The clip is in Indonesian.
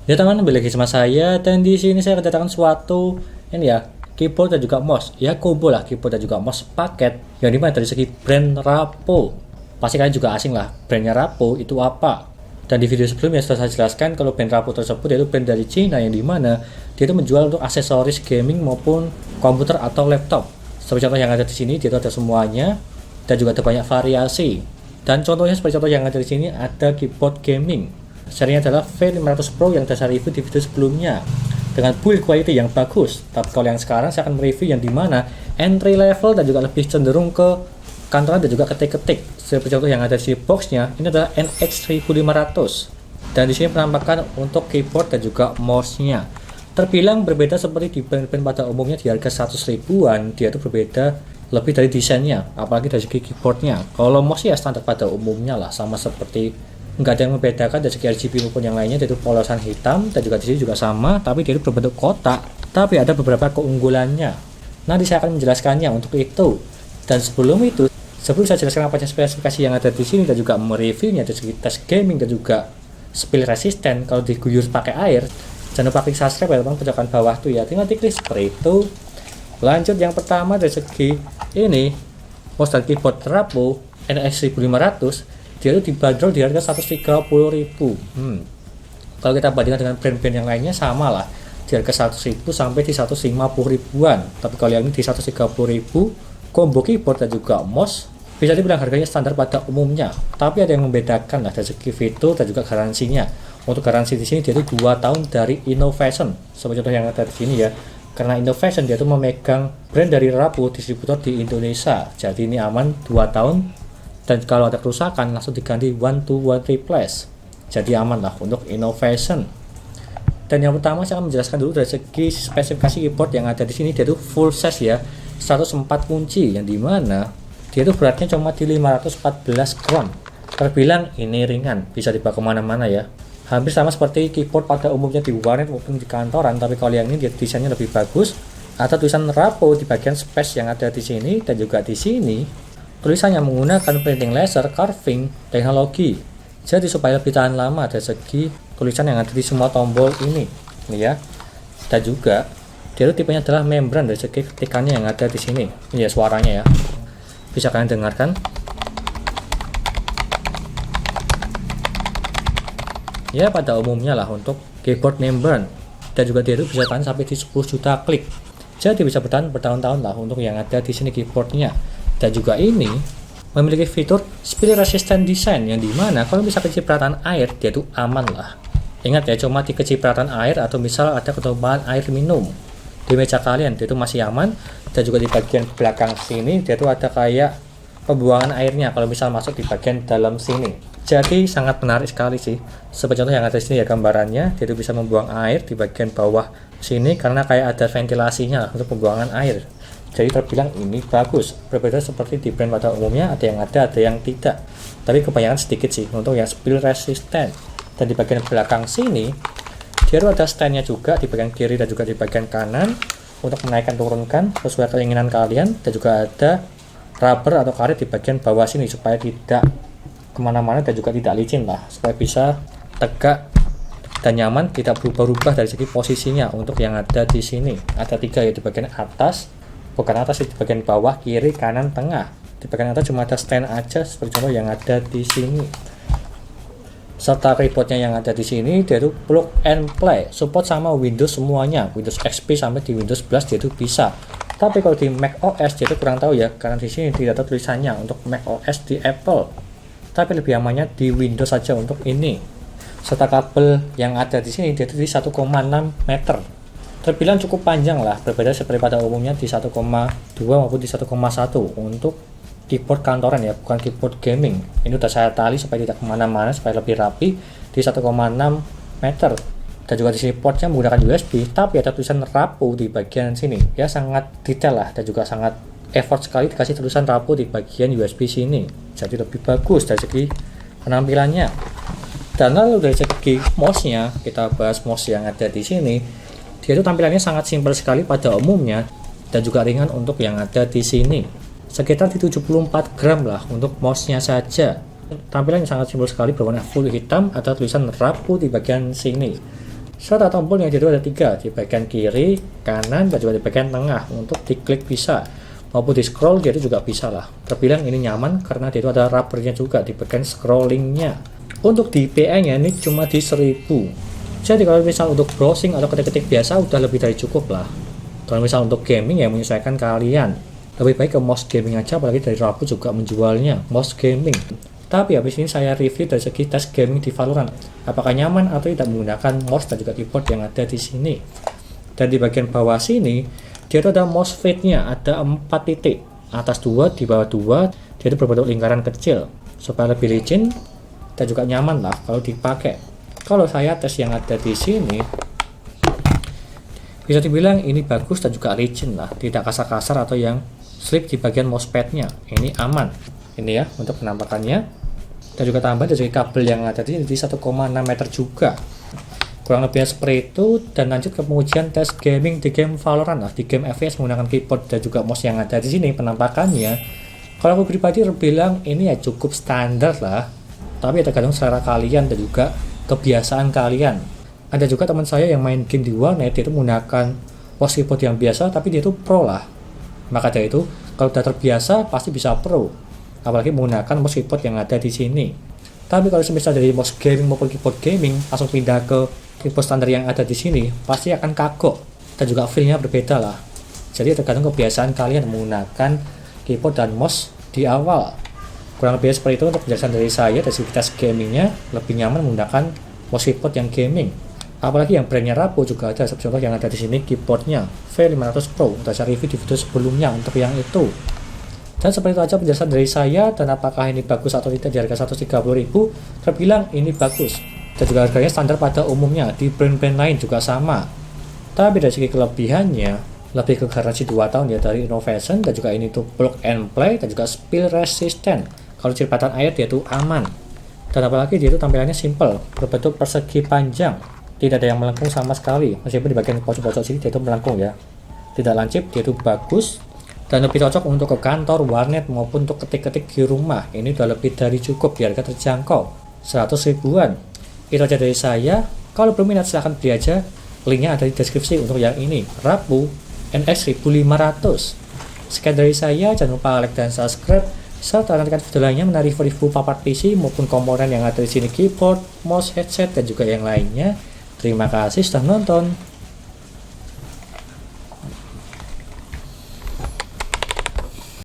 Ya teman, kembali lagi sama saya dan di sini saya kedatangan suatu ini ya keyboard dan juga mouse. Ya combo lah keyboard dan juga mouse paket yang dimana dari segi brand Rapo. Pasti kalian juga asing lah brandnya Rapo itu apa. Dan di video sebelumnya sudah saya jelaskan kalau brand Rapo tersebut yaitu brand dari Cina yang dimana dia itu menjual untuk aksesoris gaming maupun komputer atau laptop. Seperti contoh yang ada di sini dia itu ada semuanya dan juga ada banyak variasi. Dan contohnya seperti contoh yang ada di sini ada keyboard gaming. Serinya adalah V500 Pro yang saya review di video sebelumnya dengan build quality yang bagus. Tapi kalau yang sekarang saya akan mereview yang dimana entry level dan juga lebih cenderung ke kantoran dan juga ketik-ketik. Seperti contoh yang ada di boxnya, ini adalah NX 1500. Dan di sini penampakan untuk keyboard dan juga mouse-nya. Terbilang berbeda seperti di brand-brand pada umumnya di harga 100 ribuan, dia itu berbeda lebih dari desainnya, apalagi dari segi keyboardnya. Kalau mouse ya standar pada umumnya lah, sama seperti nggak ada yang membedakan dari segi RGB maupun yang lainnya, yaitu polosan hitam dan juga di sini juga sama, tapi dia itu berbentuk kotak. Tapi ada beberapa keunggulannya. Nanti saya akan menjelaskannya untuk itu. Dan sebelum saya jelaskan apa spesifikasi yang ada di sini dan juga mereviewnya dari segi tes gaming dan juga spill resisten kalau diguyur pakai air. Jangan lupa klik subscribe ya teman, pojokan bawah tuh ya, tinggal diklik seperti itu. Lanjut yang pertama dari segi ini mouse dan keyboard Rapo NX 1500, dia itu dibanderol di harga 130.000. Kalau kita bandingkan dengan brand-brand yang lainnya sama lah di harga 100.000 sampai di 150 ribuan. Tapi kalau yang ini di 130.000, combo keyboard dan juga mouse bisa dibilang harganya standar pada umumnya. Tapi ada yang membedakan lah dari segi fitur dan juga garansinya. Untuk garansi di sini dia itu 2 tahun dari Innovation. Seperti contoh yang ada di sini ya. Karena Innovation dia itu memegang brand dari Rapo distributor di Indonesia. Jadi ini aman 2 tahun. Dan kalau ada kerusakan langsung diganti 1 to 1 replace. Jadi aman lah untuk Innovation. Dan yang pertama saya akan menjelaskan dulu dari segi spesifikasi keyboard yang ada di sini. Dia itu full size ya, 104 kunci, yang dimana dia itu beratnya cuma di 514 gram. Terbilang ini ringan, bisa dibawa kemana-mana ya. Hampir sama seperti keyboard pada umumnya di warnet maupun di kantoran, tapi kalau yang ini dia desainnya lebih bagus. Ada tulisan Rapo di bagian space yang ada di sini dan juga di sini. Tulisannya menggunakan printing laser carving teknologi. Jadi supaya lebih tahan lama dari segi tulisan yang ada di semua tombol ini ya. Dan juga dia itu tipenya adalah membran dari segi ketikannya yang ada di sini. Ini ya suaranya ya. Bisa kalian dengarkan. Ya pada umumnya lah untuk keyboard membran. Dan juga dia itu bisa tahan sampai di 10 juta klik. Jadi bisa bertahan bertahun-tahun lah untuk yang ada di sini keyboardnya. Dan juga ini memiliki fitur spill resistant design yang dimana kalau bisa kecipratan air dia itu aman lah. Ingat ya, cuma di kecipratan air atau misal ada ketumpahan air minum di meja kalian dia itu masih aman. Dan juga di bagian belakang sini dia itu ada kayak pembuangan airnya kalau misal masuk di bagian dalam sini. Jadi sangat menarik sekali sih. Seperti contoh yang ada di sini ya gambarannya, dia itu bisa membuang air di bagian bawah sini karena kayak ada ventilasinya untuk pembuangan air. Jadi terbilang ini bagus, berbeda seperti di brand pada umumnya, ada yang tidak. Tapi kebanyakan sedikit sih untuk yang spill resistant. Dan di bagian belakang sini, dia ada standnya juga di bagian kiri dan juga di bagian kanan untuk menaikkan turunkan sesuai keinginan kalian. Dan juga ada rubber atau karet di bagian bawah sini supaya tidak kemana-mana dan juga tidak licin lah, supaya bisa tegak dan nyaman, tidak berubah-ubah dari segi posisinya. Untuk yang ada di sini ada 3 ya, di bagian atas. Bukan atas, di bagian bawah, kiri, kanan, tengah. Di bagian atas cuma ada stand aja seperti contoh yang ada di sini. Serta keyboardnya yang ada di sini dia itu plug and play, support sama Windows semuanya, Windows XP sampai di Windows 11 dia itu bisa. Tapi kalau di Mac OS dia itu kurang tahu ya, karena di sini tidak ada tulisannya untuk Mac OS di Apple. Tapi lebih amannya di Windows saja untuk ini. Serta kabel yang ada di sini dia itu di 1,6 meter. Terbilang cukup panjang lah, berbeda seperti pada umumnya di 1,2 maupun di 1,1 untuk keyboard kantoran ya, bukan keyboard gaming. Ini udah saya tali supaya tidak kemana-mana, supaya lebih rapi di 1,6 meter. Dan juga di sini portnya menggunakan USB, tapi ada tulisan Rapo di bagian sini. Ya sangat detail lah dan juga sangat effort sekali dikasih tulisan Rapo di bagian USB sini. Jadi lebih bagus dari segi penampilannya. Dan lalu dari segi mouse-nya, kita bahas mouse yang ada di sini. Dia itu tampilannya sangat simpel sekali pada umumnya dan juga ringan untuk yang ada di sini. Sekitar di 74 gram lah untuk mouse-nya saja. Tampilannya sangat simpel sekali, berwarna full hitam, ada tulisan Rapo di bagian sini. Serta tombol yang jadi ada 3 di bagian kiri, kanan, dan juga di bagian tengah. Untuk diklik bisa, maupun di scroll dia itu juga bisa lah. Terbilang ini nyaman karena dia itu ada rubbernya juga di bagian scrollingnya. Untuk di PE nya ini cuma di 1000. Jadi kalau misal untuk browsing atau ketik-ketik biasa udah lebih dari cukup lah. Kalau misal untuk gaming ya menyesuaikan kalian. Lebih baik ke mouse gaming aja, apalagi dari Rapo juga menjualnya mouse gaming. Tapi habis ini saya review dari segi tes gaming di Valorant. Apakah nyaman atau tidak menggunakan mouse dan juga keyboard yang ada di sini. Dan di bagian bawah sini dia itu ada mouse fade-nya, ada 4 titik. Atas 2, di bawah 2, dia itu berbentuk lingkaran kecil supaya lebih licin dan juga nyaman lah kalau dipakai. Kalau saya tes yang ada di sini, bisa dibilang ini bagus dan juga licin lah, tidak kasar-kasar atau yang slip di bagian mousepad-nya. Ini aman. Ini ya untuk penampakannya. Dan juga tambah dari kabel yang ada di sini di 1,6 meter juga. Kurang lebih seperti itu. Dan lanjut ke pengujian tes gaming di game Valorant lah, di game FPS menggunakan keyboard dan juga mouse yang ada di sini. Penampakannya, kalau aku pribadi bilang ini ya cukup standar lah. Tapi tergantung selera kalian dan juga kebiasaan kalian. Ada juga teman saya yang main game di warnet, dia itu menggunakan mouse keyboard yang biasa, tapi dia itu pro lah. Maka dari itu, kalau sudah terbiasa pasti bisa pro. Apalagi menggunakan mouse keyboard yang ada di sini. Tapi kalau semisal dari mouse gaming maupun keyboard gaming langsung pindah ke keyboard standar yang ada di sini, pasti akan kagok dan juga feel-nya berbeda lah. Jadi tergantung kebiasaan kalian menggunakan keyboard dan mouse di awal. Kurang lebih seperti itu untuk penjelasan dari saya. Dari segi tes gamingnya lebih nyaman menggunakan mouse keyboard yang gaming. Apalagi yang brandnya Rapo juga ada, contoh yang ada di sini keyboardnya V500 Pro. Udah saya review di video sebelumnya untuk yang itu. Dan seperti itu aja penjelasan dari saya. Dan apakah ini bagus atau tidak di harga 130.000, terbilang ini bagus. Dan juga harganya standar pada umumnya, di brand-brand lain juga sama. Tapi dari segi kelebihannya, lebih ke garansi 2 tahun ya dari Innovation. Dan juga ini tuh plug and play dan juga spill resistant. Kalau cipratan air dia tuh aman. Dan apalagi dia itu tampilannya simple, berbentuk persegi panjang. Tidak ada yang melengkung sama sekali, meskipun di bagian pojok-pojok sini dia itu melengkung ya. Tidak lancip, dia itu bagus. Dan lebih cocok untuk ke kantor, warnet, maupun untuk ketik-ketik di rumah. Ini udah lebih dari cukup di harga terjangkau, 100 ribuan. Itu aja dari saya. Kalau belum minat silahkan beli aja. Linknya ada di deskripsi untuk yang ini, Rapo NX 1500. Sekian dari saya, jangan lupa like dan subscribe. Serta nantikan video lainnya mengenai review papan PC maupun komponen yang ada di sini, keyboard, mouse, headset, dan juga yang lainnya. Terima kasih sudah menonton.